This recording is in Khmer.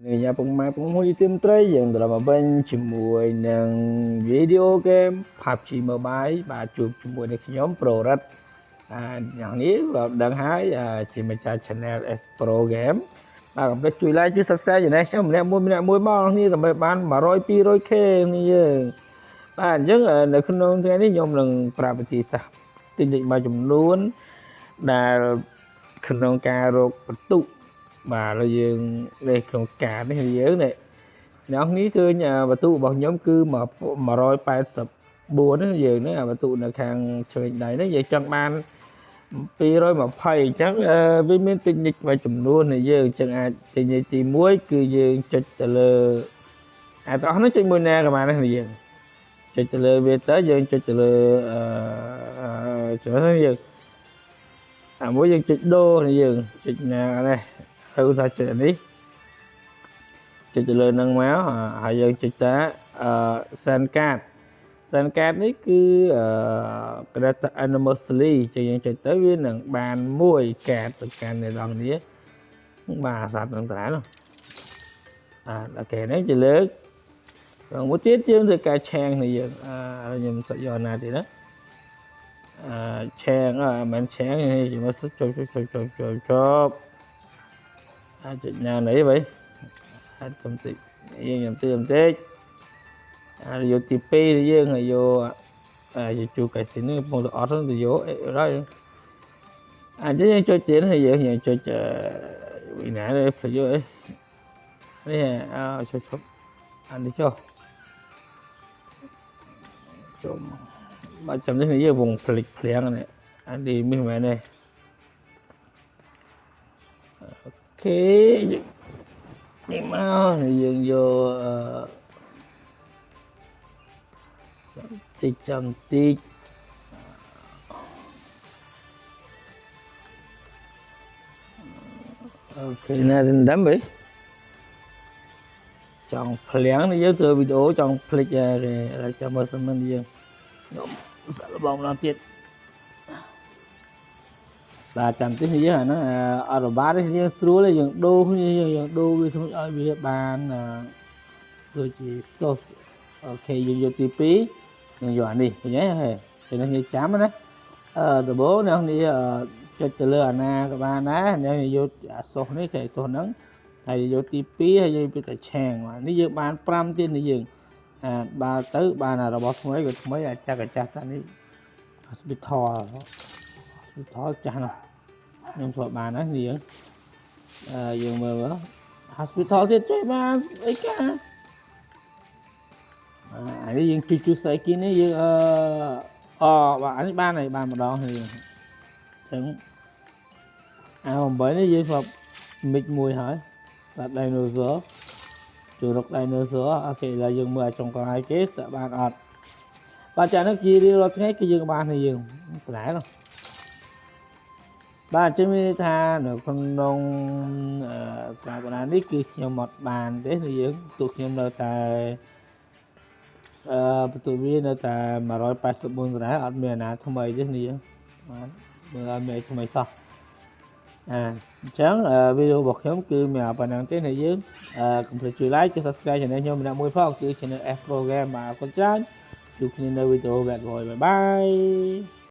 Người nhà cũng mai cũng muốn đi tìm tới dạng là mà bên chỉ mùi nàng video game PUBG Mobile và chụp chỉ mùi được nhóm pro rấtอย่างนี้เราดังหายchỉ mình tra channel S Pro Game ผมก็ជួយ like ជួយ subscribe อยู่นะខ្ញុំម្នាក់មួយមកនេះដើម្បីបាន100 200k នេះយើងបាទអញ្ចឹងនៅក្នុងថ្ងៃនេះខ្ញុំនឹងប្រាប់វិធីសាស្ត្រទិញលេខមួយចំនួនដែលក្នុងការរកបន្ទុកបាទហើយយើងលេខក្នុងការនេះយើងនេះអ្នកនេះគឺបន្ទុករបស់ខ្ញុំគឺ184ហ្នឹងយើងហ្នឹងបន្ទុកនៅខាងឆ្វេងដៃនេះយើងចង់បាន220អញ្ចឹងវាមានទិញនិចមួយចំនួននេះយើងអញ្ចឹងអាចទិញទី1គឺយើងចុចទៅលើទាំងអស់នេះចុចមួយណាក៏បានដែរយើងចុចទៅលើវាទៅយើងចុចទៅលើចុចហ្នឹងយើងមួយយើងចុចដូរនេះយើងចុចណានេះទៅថាចុចនេះចុចទៅលើនឹងមកហើយយើងចុចតាsend card នេះគឺគេថា anniversary ចឹងយើងចុចទៅវានឹងបាន1កាតទៅកាន់អ្នកនរគ្នាបាទសាប់នឹងតានោះដល់គេនេះជាលើកមួយទៀតយើងធ្វើការឆាងនេះយើងខ្ញុំសយកណាទៀតណាឆាងមិនឆាងនេះខ្ញុំចុចចុចចុចណានេះវិញខ្ញុំតិចយើងខ្ញុំតិចយកទី2យើងហើយយកជួកែស៊ីនេះពងទៅអត់ទៅយកហើយអញ្ចឹងយើងចុចទៀតហើយយើងចុចវិណានេះផ្លេចយកនេះចុចអានេះចុះបើចាំនេះយើងវងផ្លេចភ្លៀងនេះអានេះមានមែនទេអូខេនេះមកយើងយកតិចចាំតិចអូខេណាស់ដាំបីចង់ភ្លៀងនេះយើងធ្វើវីដេអូចង់ភ្លេចចាំមើលសិនមិនយើងខ្ញុំសាក់លបងម្ដងទៀតបាទចាំតិចនេះយើងអាហ្នឹងអត់របាតនេះយើងស្រួលយើងដូរគ្នាយើងដូរវាស្រួលឲ្យវាបានដូចជា sauce អូខេយើងយកទី2យើងយកអានេះឃើញទេនេះយើងចាំណាដំបូងអ្នកនេះចុចទៅលើអាណាក៏បានដែរអ្នកយកអា sauce នេះគេ sauce ហ្នឹងហើយយកទី2ហើយយើងទៅឆាងនេះយើងបាន5ទៀតនេះយើងបើទៅបានរបស់ថ្មីក៏ថ្មីអាចចាស់តានេះ hospital ចាស់ណាស់ខ្ញុំធ្វើបានណានេះយើងមើល hospital ទៀតជួយបានអីកាអានេះយើងជួយស្អីគេនេះយើងបាទអានេះបានហើយបានម្ដងហើយអញ្ចឹង8នេះយើងស្បមិចមួយហើយបាទ dinosaur ជួយរក dinosaur អូខេឥឡូវយើងមើលចុងក្រោយគេតើបានអត់បាទចានេះជារៀងរាល់ថ្ងៃគឺយើងបានហើយយើងបន្លែនោះបាទអញ្ចឹងមានន័យថានៅក្នុងសារបណ្ដានេះគឺខ្ញុំអត់បានទេយើងទូខ្ញុំនៅតែបន្ទូវានៅតែ184ដុល្លារអត់មានអាណាថ្មីទេនេះបាទមើលអត់មានថ្មីសោះអញ្ចឹងវីដេអូរបស់ខ្ញុំគឺមានប៉ុណ្ណឹងទេនេះយើងកុំភ្លេចជួយ like ជួយ subscribe channel ខ្ញុំម្នាក់មួយផងគឺ channel S Pro Game បាទអរគុណច្រើនជួបគ្នានៅវីដេអូក្រោយបាយបាយ